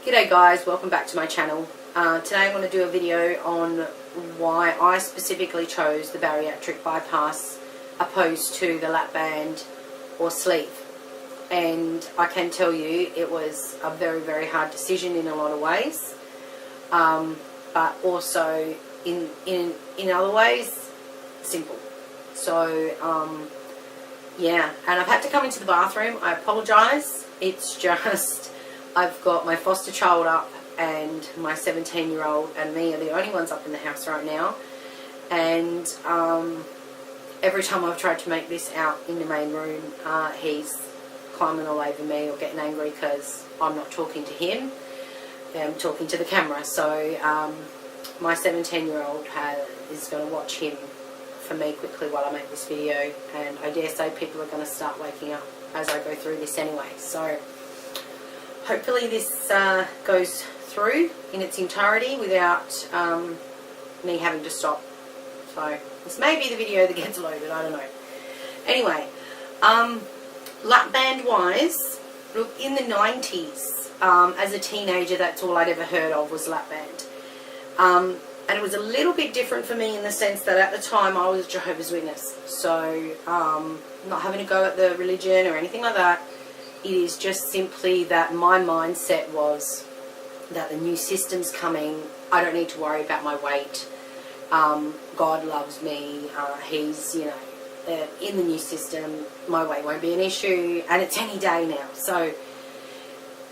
G'day guys, welcome back to my channel. Today I'm going to do a video on why I specifically chose the bariatric bypass opposed to the Lapband or sleeve. And I can tell you it was a very, very hard decision in a lot of ways, but also in other ways simple. So yeah, and I've had to come into the bathroom. I apologise. It's just I've got my foster child up and my 17-year-old and me are the only ones up in the house right now. And every time I've tried to make this out in the main room, he's climbing all over me or getting angry because I'm not talking to him. I'm talking to the camera. So my 17-year-old is going to watch him for me quickly while I make this video. And I dare say people are going to start waking up as I go through this anyway. So hopefully this goes through in its entirety without me having to stop. So this may be the video that gets loaded, I don't know. Anyway, Lapband wise, look, in the 90s, as a teenager, that's all I'd ever heard of was Lapband. And it was a little bit different for me in the sense that at the time I was Jehovah's Witness. So not having to go at the religion or anything like that. It is just simply that my mindset was that the new system's coming. I don't need to worry about my weight. God loves me. He's, you know, in the new system, my weight won't be an issue, and it's any day now. So,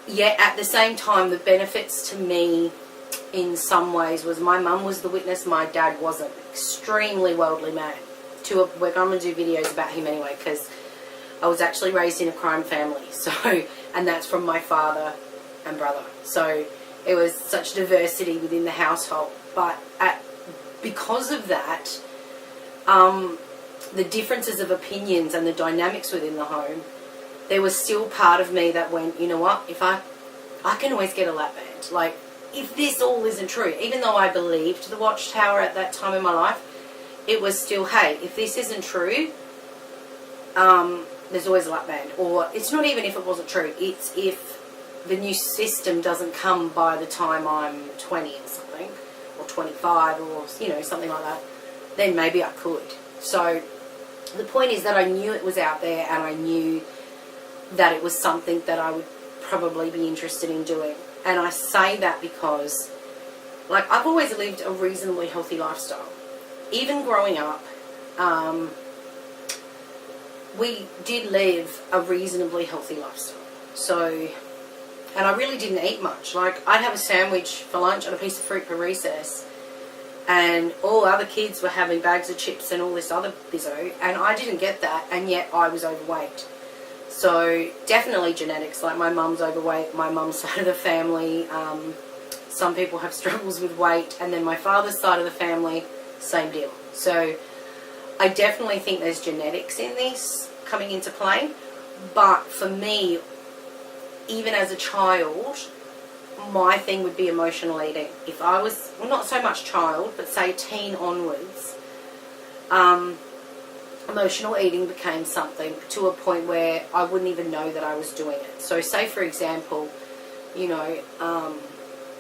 yet at the same time, the benefits to me in some ways was my mum was the witness, my dad wasn't. Extremely worldly man. We're going to do videos about him anyway, because I was actually raised in a crime family, so, and that's from my father and brother. So it was such diversity within the household. But because of that, the differences of opinions and the dynamics within the home, there was still part of me that went, you know what, if I can always get a Lapband. Like, if this all isn't true, even though I believed the Watchtower at that time in my life, it was still, hey, if this isn't true, there's always a Lapband. Or it's not even if it wasn't true, it's if the new system doesn't come by the time I'm 20 or something, or 25 or, you know, something like that, then maybe I could. So the point is that I knew it was out there and I knew that it was something that I would probably be interested in doing. And I say that because, like, I've always lived a reasonably healthy lifestyle. Even growing up, we did live a reasonably healthy lifestyle. So, and I really didn't eat much. Like, I'd have a sandwich for lunch and a piece of fruit for recess, and all other kids were having bags of chips and all this other bizzo, and I didn't get that, and yet I was overweight. So definitely genetics. Like, my mum's overweight, my mum's side of the family, some people have struggles with weight, and then my father's side of the family, same deal. So I definitely think there's genetics in this coming into play. But for me, even as a child, my thing would be emotional eating. If I was, well, not so much child, but say teen onwards, emotional eating became something to a point where I wouldn't even know that I was doing it. So say, for example, you know,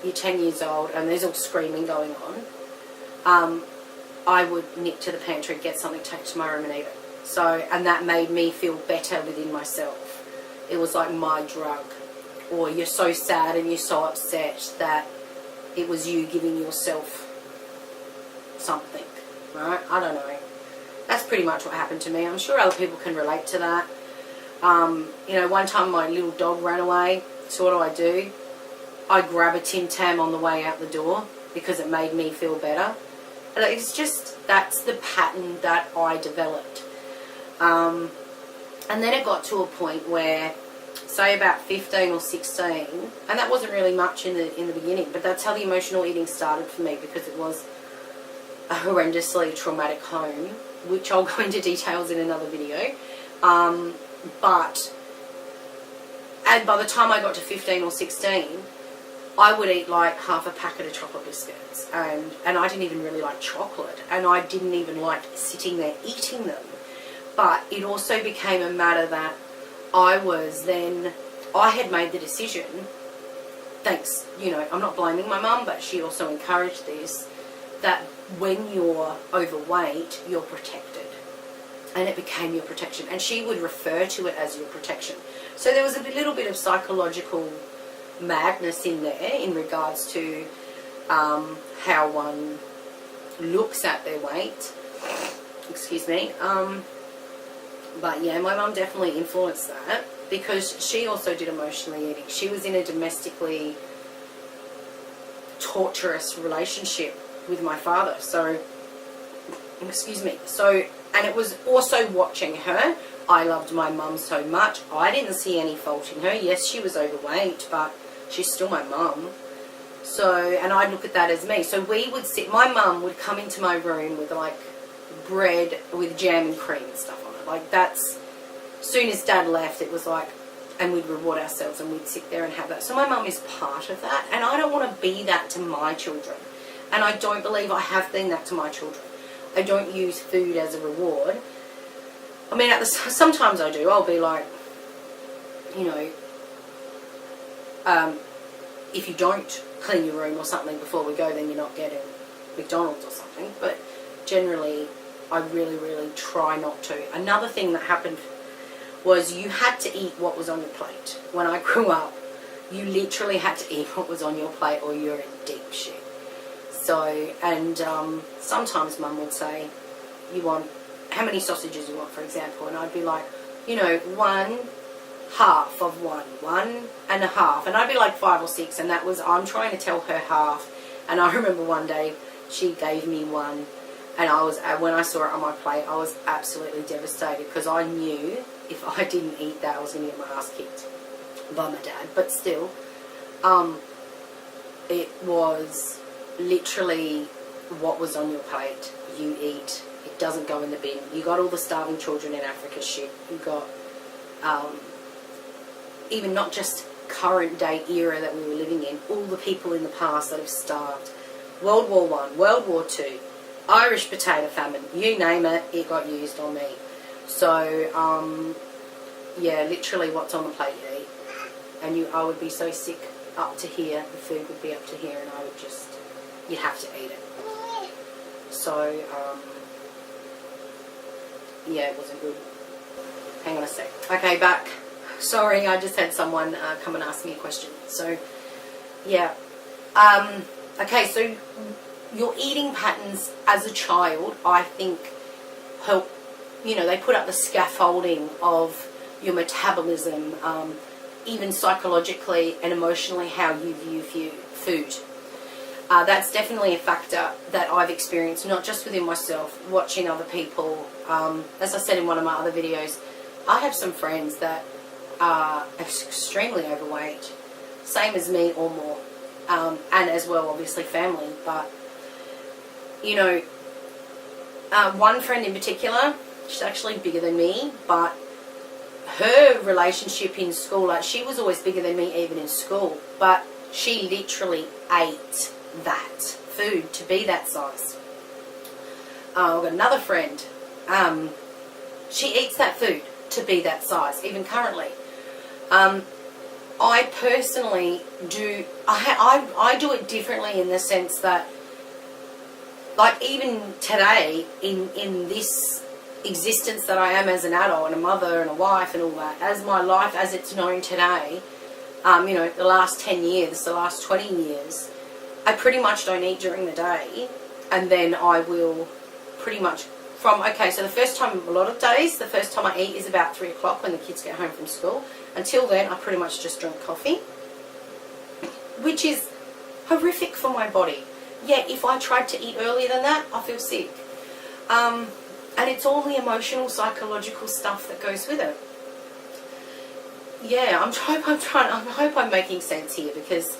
you're 10 years old and there's all screaming going on. I would nip to the pantry, get something, take to my room and eat it. So, and that made me feel better within myself. It was like my drug. Or you're so sad and you're so upset that it was you giving yourself something, right? I don't know. That's pretty much what happened to me. I'm sure other people can relate to that. You know, one time my little dog ran away. So what do? I grab a Tim Tam on the way out the door because it made me feel better. It's just, that's the pattern that I developed. And then it got to a point where, say about 15 or 16, and that wasn't really much in the beginning, but that's how the emotional eating started for me, because it was a horrendously traumatic home, which I'll go into details in another video. But and by the time I got to 15 or 16, I would eat like half a packet of chocolate biscuits, and I didn't even really like chocolate, and I didn't even like sitting there eating them. But it also became a matter that I had made the decision thanks, you know, I'm not blaming my mum, but she also encouraged this, that when you're overweight, you're protected. And it became your protection. And she would refer to it as your protection. So there was a little bit of psychological madness in there in regards to how one looks at their weight. Excuse me. But yeah, my mum definitely influenced that, because she also did emotionally eating. She was in a domestically torturous relationship with my father. So, excuse me. So, and it was also watching her. I loved my mum so much. I didn't see any fault in her. Yes, she was overweight, but she's still my mum. So, and I'd look at that as me. So we would sit, my mum would come into my room with like bread with jam and cream and stuff on it. Like that's, as soon as Dad left, it was like, and we'd reward ourselves and we'd sit there and have that. So my mum is part of that, and I don't want to be that to my children. And I don't believe I have been that to my children. I don't use food as a reward. I mean, sometimes I do. I'll be like, you know, if you don't clean your room or something before we go, then you're not getting McDonald's or something. But generally, I really, really try not to. Another thing that happened was you had to eat what was on your plate. When I grew up, you literally had to eat what was on your plate or you're in deep shit. So, and sometimes Mum would say, you want, how many sausages you want, for example? And I'd be like, you know, 1/2 of one, 1.5. And I'd be like 5 or 6, and that was, I'm trying to tell her half. And I remember one day she gave me one, and I was, when I saw it on my plate, I was absolutely devastated, because I knew if I didn't eat that, I was going to get my ass kicked by my dad. But still, it was literally what was on your plate, you eat. It doesn't go in the bin. You got all the starving children in Africa shit. You got even not just current day era that we were living in, all the people in the past that have starved. World War I, World War II, Irish potato famine, you name it, it got used on me. So, yeah, literally what's on the plate you eat. And I would be so sick up to here, the food would be up to here, and I would just, you'd have to eat it. So, yeah, it wasn't good. Hang on a sec. Okay, back. Sorry, I just had someone come and ask me a question. So, yeah. Okay, so your eating patterns as a child, I think, help, you know, they put up the scaffolding of your metabolism, even psychologically and emotionally how you view food. That's definitely a factor that I've experienced, not just within myself, watching other people. As I said in one of my other videos, I have some friends that are extremely overweight, same as me or more, and as well, obviously, family. But, you know, one friend in particular, she's actually bigger than me, but her relationship in school, like, she was always bigger than me even in school, but she literally ate that food to be that size. I've got another friend, she eats that food to be that size, even currently. I personally do, I do it differently in the sense that, like, even today, in this existence that I am as an adult and a mother and a wife and all that, as my life as it's known today, you know, the last 10 years, the last 20 years, I pretty much don't eat during the day, and then I will pretty much from, okay, so the first time, a lot of days, the first time I eat is about 3 o'clock when the kids get home from school. Until then, I pretty much just drink coffee, which is horrific for my body. Yet, if I tried to eat earlier than that, I feel sick. And it's all the emotional, psychological stuff that goes with it. Yeah, I hope I'm making sense here, because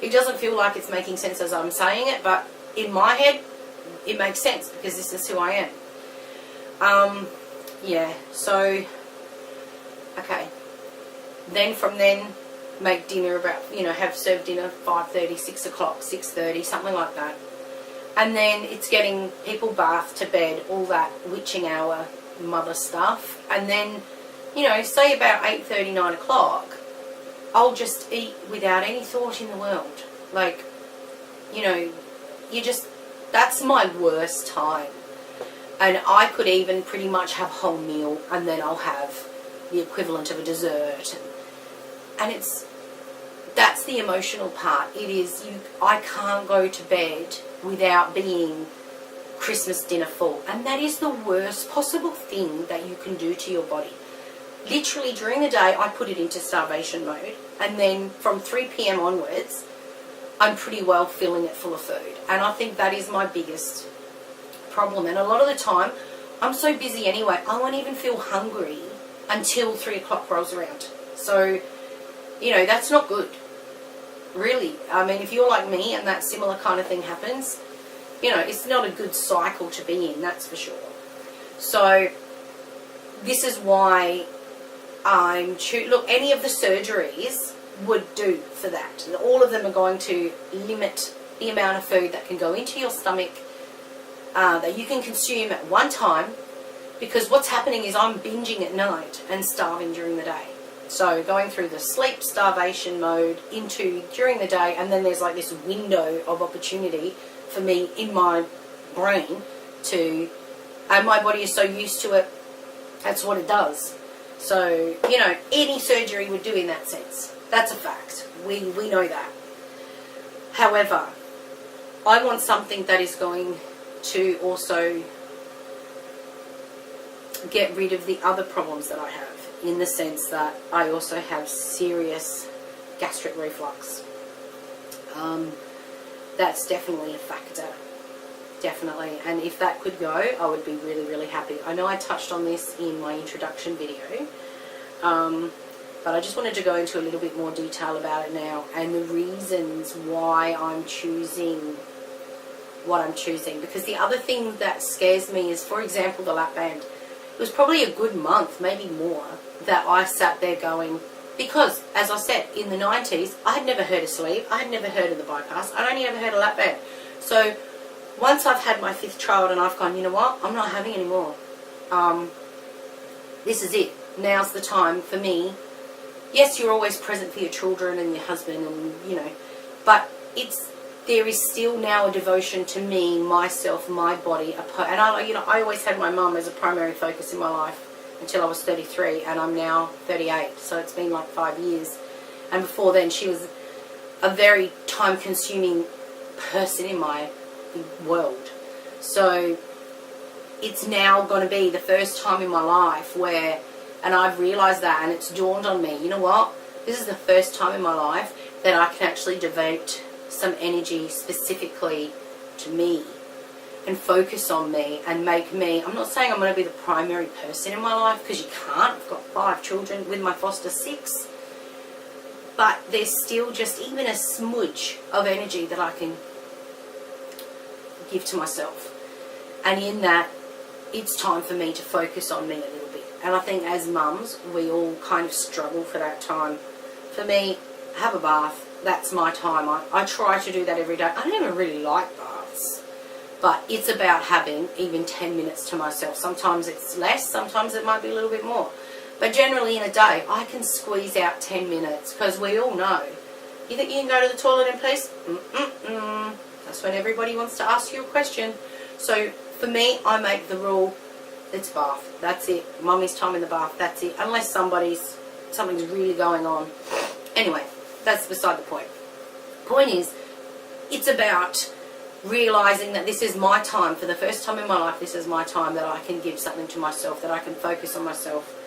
it doesn't feel like it's making sense as I'm saying it, but in my head, it makes sense, because this is who I am. Yeah, so, okay. Then from then, make dinner about, you know, serve dinner 5:30, 6 o'clock, 6:30, something like that. And then it's getting people bathed to bed, all that witching hour mother stuff. And then, you know, say about 8:30, 9 o'clock, I'll just eat without any thought in the world. Like, you know, that's my worst time. And I could even pretty much have a whole meal and then I'll have the equivalent of a dessert. And that's the emotional part. I can't go to bed without being Christmas dinner full. And that is the worst possible thing that you can do to your body. Literally during the day, I put it into starvation mode. And then from 3 p.m. onwards, I'm pretty well filling it full of food. And I think that is my biggest problem. And a lot of the time, I'm so busy anyway, I won't even feel hungry until 3 o'clock rolls around. So, you know, that's not good. Really. I mean, if you're like me and that similar kind of thing happens, you know, it's not a good cycle to be in, that's for sure. So, this is why look, any of the surgeries would do for that. All of them are going to limit the amount of food that can go into your stomach that you can consume at one time, because what's happening is I'm binging at night and starving during the day. So going through the sleep starvation mode into during the day, and then there's like this window of opportunity for me in my brain and my body is so used to it, that's what it does. So, you know, any surgery would do in that sense. That's a fact. We know that. However, I want something that is going to also get rid of the other problems that I have, in the sense that I also have serious gastric reflux. That's definitely a factor. Definitely. And if that could go, I would be really, really happy. I know I touched on this in my introduction video, but I just wanted to go into a little bit more detail about it now, and the reasons why I'm choosing what I'm choosing. Because the other thing that scares me is, for example, the Lapband. It was probably a good month, maybe more, that I sat there going, because, as I said, in the 90s, I had never heard of sleeve, I had never heard of the bypass, I'd only ever heard of Lapband. So once I've had my 5th child and I've gone, you know what, I'm not having any more. This is it. Now's the time for me. Yes, you're always present for your children and your husband, and, you know, but there is still now a devotion to me, myself, my body, and I always had my mum as a primary focus in my life until I was 33, and I'm now 38, so it's been like 5 years. And before then, she was a very time-consuming person in my world. So it's now going to be the first time in my life where, and I've realised that, and it's dawned on me, you know what, this is the first time in my life that I can actually devote some energy specifically to me and focus on me and make me, I'm not saying I'm going to be the primary person in my life, because you can't. I've got 5 children, with my foster 6, but there's still just even a smudge of energy that I can give to myself, and in that, it's time for me to focus on me a little bit. And I think as mums, we all kind of struggle for that time. For me, have a bath. That's my time. I try to do that every day. I don't even really like baths, but it's about having even 10 minutes to myself. Sometimes it's less, sometimes it might be a little bit more. But generally in a day, I can squeeze out 10 minutes, because we all know. You think you can go to the toilet in peace? That's when everybody wants to ask you a question. So for me, I make the rule, it's bath. That's it. Mummy's time in the bath. That's it. Unless something's really going on. Anyway, that's beside the point. Point is, it's about realising that this is my time. For the first time in my life, this is my time that I can give something to myself, that I can focus on myself.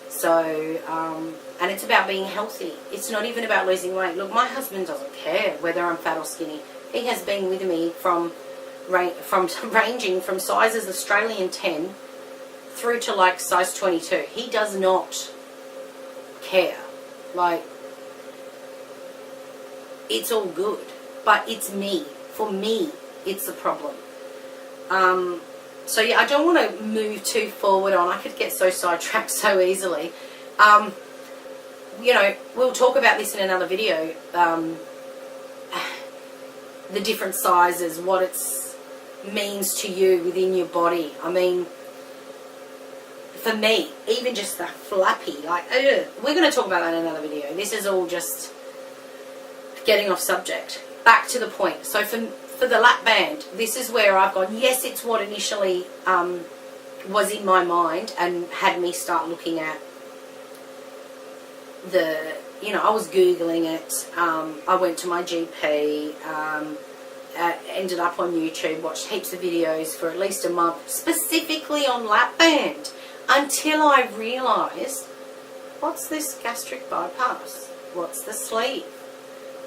So, and it's about being healthy. It's not even about losing weight. Look, my husband doesn't care whether I'm fat or skinny. He has been with me from ranging from sizes Australian 10 through to like size 22. He does not care. Like, it's all good, but it's me. For me, it's a problem. So yeah, I don't want to move too forward on. I could get so sidetracked so easily. You know, we'll talk about this in another video. The different sizes, what it means to you within your body. I mean, for me, even just the flappy, like, ugh, we're going to talk about that in another video. This is all just getting off subject. Back to the point. So for the lap band, this is where I've gone, yes, it's what initially was in my mind and had me start looking at the, you know, I was Googling it. I went to my GP, ended up on YouTube, watched heaps of videos for at least a month, specifically on Lapband, until I realised, what's this gastric bypass? What's the sleeve?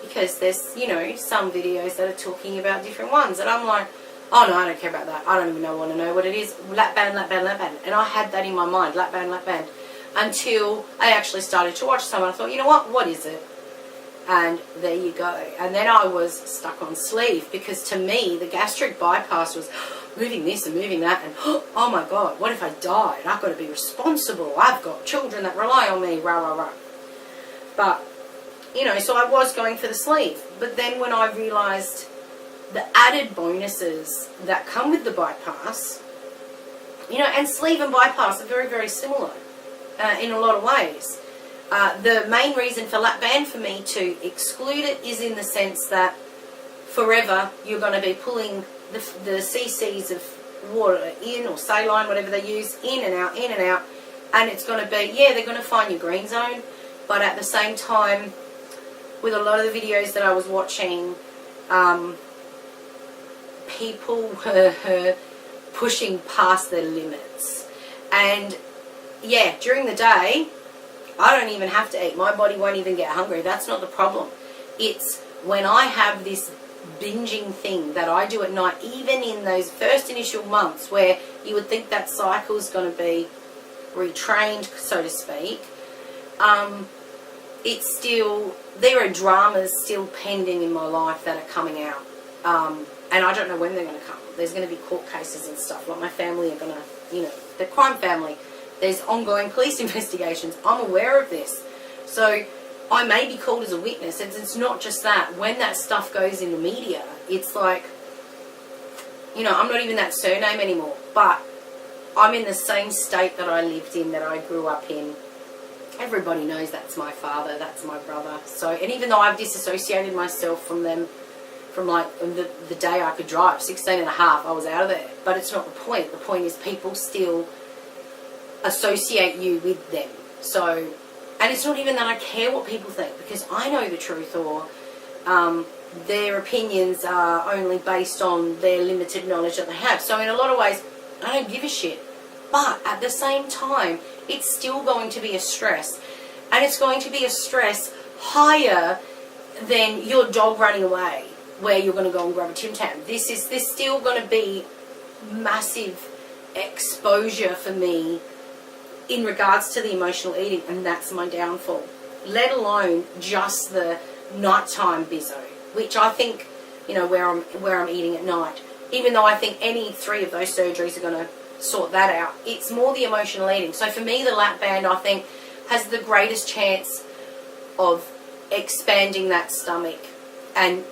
Because there's, you know, some videos that are talking about different ones, and I'm like, oh no, I don't care about that. I don't even want to know what it is. Lapband, Lapband, Lapband. And I had that in my mind, Lapband, Lapband, until I actually started to watch someone. I thought, you know what is it? And there you go. And then I was stuck on sleeve, because to me the gastric bypass was moving this and moving that, and oh my god, what if I died? I've got to be responsible. I've got children that rely on me, rah rah rah. But, you know, so I was going for the sleeve. But then when I realised the added bonuses that come with the bypass, you know, and sleeve and bypass are very, very similar in a lot of ways. The main reason for Lapband for me to exclude it is in the sense that forever you're going to be pulling the cc's of water in, or saline, whatever they use, in and out, and it's going to be, yeah, they're going to find your green zone, but at the same time, with a lot of the videos that I was watching, people were pushing past their limits. And yeah, during the day, I don't even have to eat. My body won't even get hungry. That's not the problem. It's when I have this binging thing that I do at night, even in those first initial months where you would think that cycle is going to be retrained, so to speak, it's still, there are dramas still pending in my life that are coming out. And I don't know when they're going to come. There's going to be court cases and stuff. Like, my family are going to, you know, the crime family. There's ongoing police investigations. I'm aware of this. So I may be called as a witness. It's not just that. When that stuff goes in the media, it's like, you know, I'm not even that surname anymore. But I'm in the same state that I lived in, that I grew up in. Everybody knows that's my father, that's my brother. So, and even though I've disassociated myself from them, from like the day I could drive, 16 and a half, I was out of there. But it's not the point. The point is people still associate you with them. So, and it's not even that I care what people think, because I know the truth, or their opinions are only based on their limited knowledge that they have. So in a lot of ways, I don't give a shit. But at the same time, it's still going to be a stress. And it's going to be a stress higher than your dog running away, where you're going to go and grab a Tim Tam. There's still going to be massive exposure for me in regards to the emotional eating, and that's my downfall. Let alone just the nighttime bizzo, which I think, you know, where I'm eating at night. Even though I think any 3 of those surgeries are going to sort that out, it's more the emotional eating. So for me, the Lapband, I think, has the greatest chance of expanding that stomach and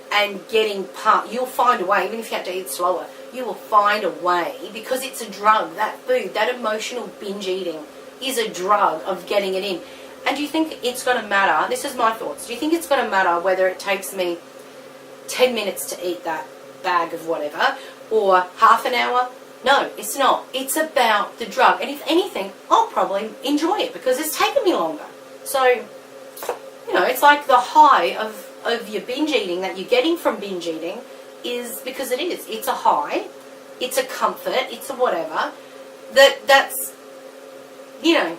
getting part. You'll find a way, even if you have to eat slower, you will find a way, because it's a drug. That food, that emotional binge eating is a drug of getting it in. And do you think it's going to matter? This is my thoughts. Do you think it's going to matter whether it takes me 10 minutes to eat that bag of whatever, or half an hour? No, it's not. It's about the drug. And if anything, I'll probably enjoy it because it's taken me longer. So, you know, it's like the high of your binge eating that you're getting from binge eating is because it is. It's a high. It's a comfort. It's a whatever. That's, you know,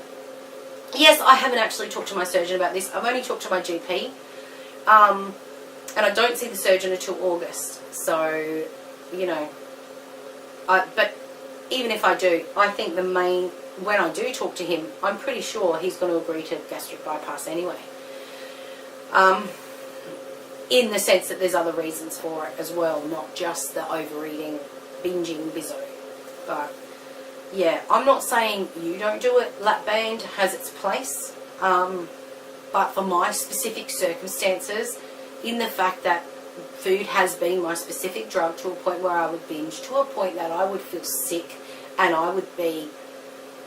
yes, I haven't actually talked to my surgeon about this. I've only talked to my GP. And I don't see the surgeon until August. So, you know, but even if I do, I think when I do talk to him, I'm pretty sure he's going to agree to gastric bypass anyway. In the sense that there's other reasons for it as well, not just the overeating, binging, bizzo. But yeah, I'm not saying you don't do it. Lapband has its place. But for my specific circumstances, in the fact that food has been my specific drug to a point where I would binge, to a point that I would feel sick and I would be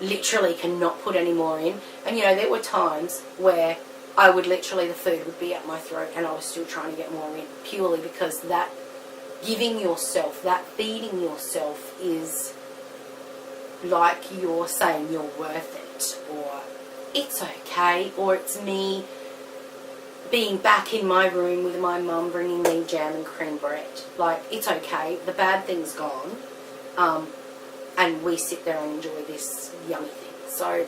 literally cannot put any more in. And, you know, there were times where I would literally, the food would be at my throat and I was still trying to get more in, purely because that giving yourself, that feeding yourself is like you're saying you're worth it, or it's okay, or it's me being back in my room with my mum bringing me jam and cream bread. Like, it's okay, the bad thing's gone, and we sit there and enjoy this yummy thing. So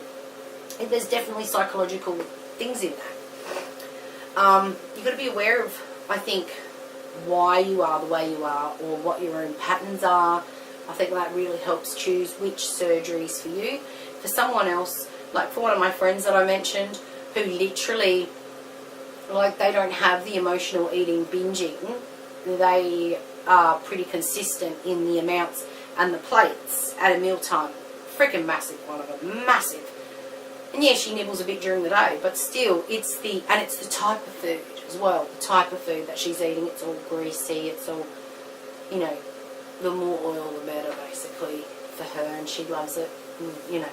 there's definitely psychological things in that. You've got to be aware of, I think, why you are the way you are, or what your own patterns are. I think that really helps choose which surgeries for you. For someone else, like for one of my friends that I mentioned, who literally, like, they don't have the emotional eating binging, they are pretty consistent in the amounts and the plates at a mealtime. Freaking massive, one of them, massive. And yeah, she nibbles a bit during the day, but still, it's the type of food as well, the type of food that she's eating. It's all greasy, it's all, you know, the more oil the better, basically, for her, and she loves it. And, you know,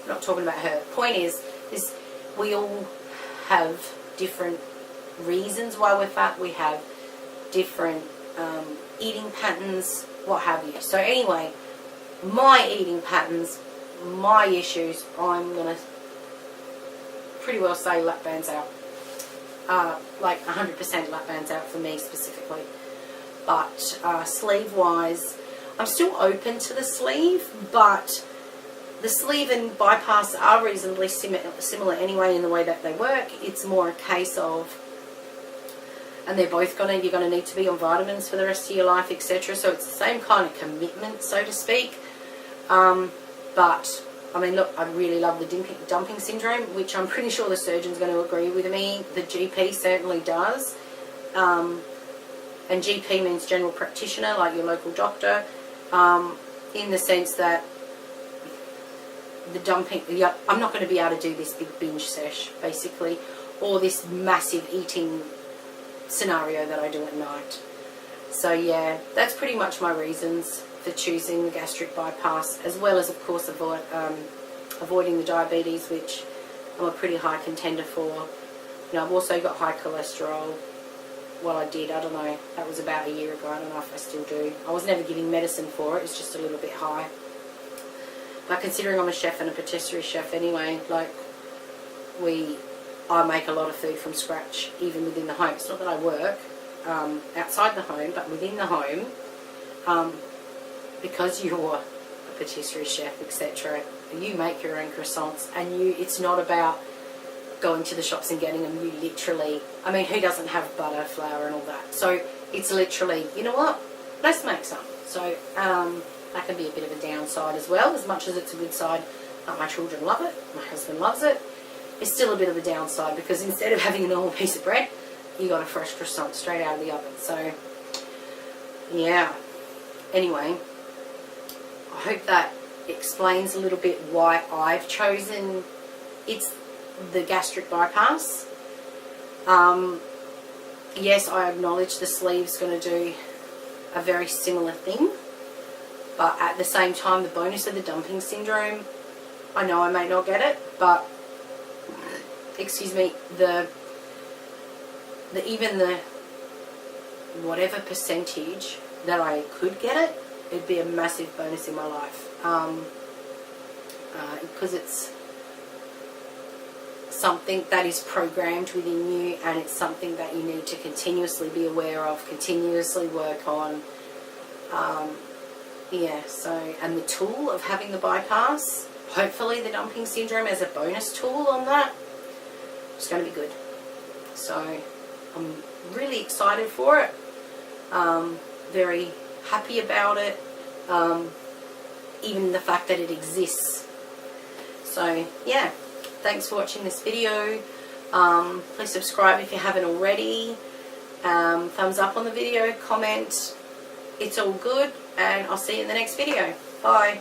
I'm not talking about her. Point is we all have different reasons why we're fat. We have different eating patterns, what have you. So anyway, my eating patterns, my issues, I'm going to pretty well say Lapband's out. Like 100% Lapband's out for me specifically. But sleeve-wise, I'm still open to the sleeve, but the sleeve and bypass are reasonably similar anyway in the way that they work. It's more a case of, and they're both you're going to need to be on vitamins for the rest of your life, etc. So it's the same kind of commitment, so to speak. But, I mean, look, I really love the dumping syndrome, which I'm pretty sure the surgeon's going to agree with me. The GP certainly does. And GP means general practitioner, like your local doctor, in the sense that the dumping, I'm not going to be able to do this big binge sesh, basically, or this massive eating scenario that I do at night. So yeah, that's pretty much my reasons for choosing the gastric bypass, as well as, of course, avoiding the diabetes, which I'm a pretty high contender for. You know, I've also got high cholesterol. Well, I did, I don't know, that was about a year ago, I don't know if I still do. I was never giving medicine for it, it's just a little bit high. But considering I'm a chef and a patisserie chef anyway, like, I make a lot of food from scratch, even within the home. It's not that I work outside the home, but within the home, because you're a patisserie chef, etc., you make your own croissants, and it's not about going to the shops and getting them. You literally, I mean, who doesn't have butter, flour and all that? So it's literally, you know what, let's make some. So that can be a bit of a downside as well, as much as it's a good side. My children love it, my husband loves it. It's still a bit of a downside, because instead of having a normal piece of bread, you got a fresh croissant straight out of the oven. So yeah, anyway, I hope that explains a little bit why I've chosen the gastric bypass. Yes, I acknowledge the sleeve's going to do a very similar thing, but at the same time, the bonus of the dumping syndrome, I know I may not get it, but excuse me, even the whatever percentage that I could get it, it'd be a massive bonus in my life, because it's something that is programmed within you, and it's something that you need to continuously be aware of, continuously work on. Yeah, so, and the tool of having the bypass, hopefully the dumping syndrome as a bonus tool on that, it's going to be good. So I'm really excited for it, very happy about it, even the fact that it exists. So yeah, thanks for watching this video. Please subscribe if you haven't already. Thumbs up on the video, comment. It's all good, and I'll see you in the next video. Bye.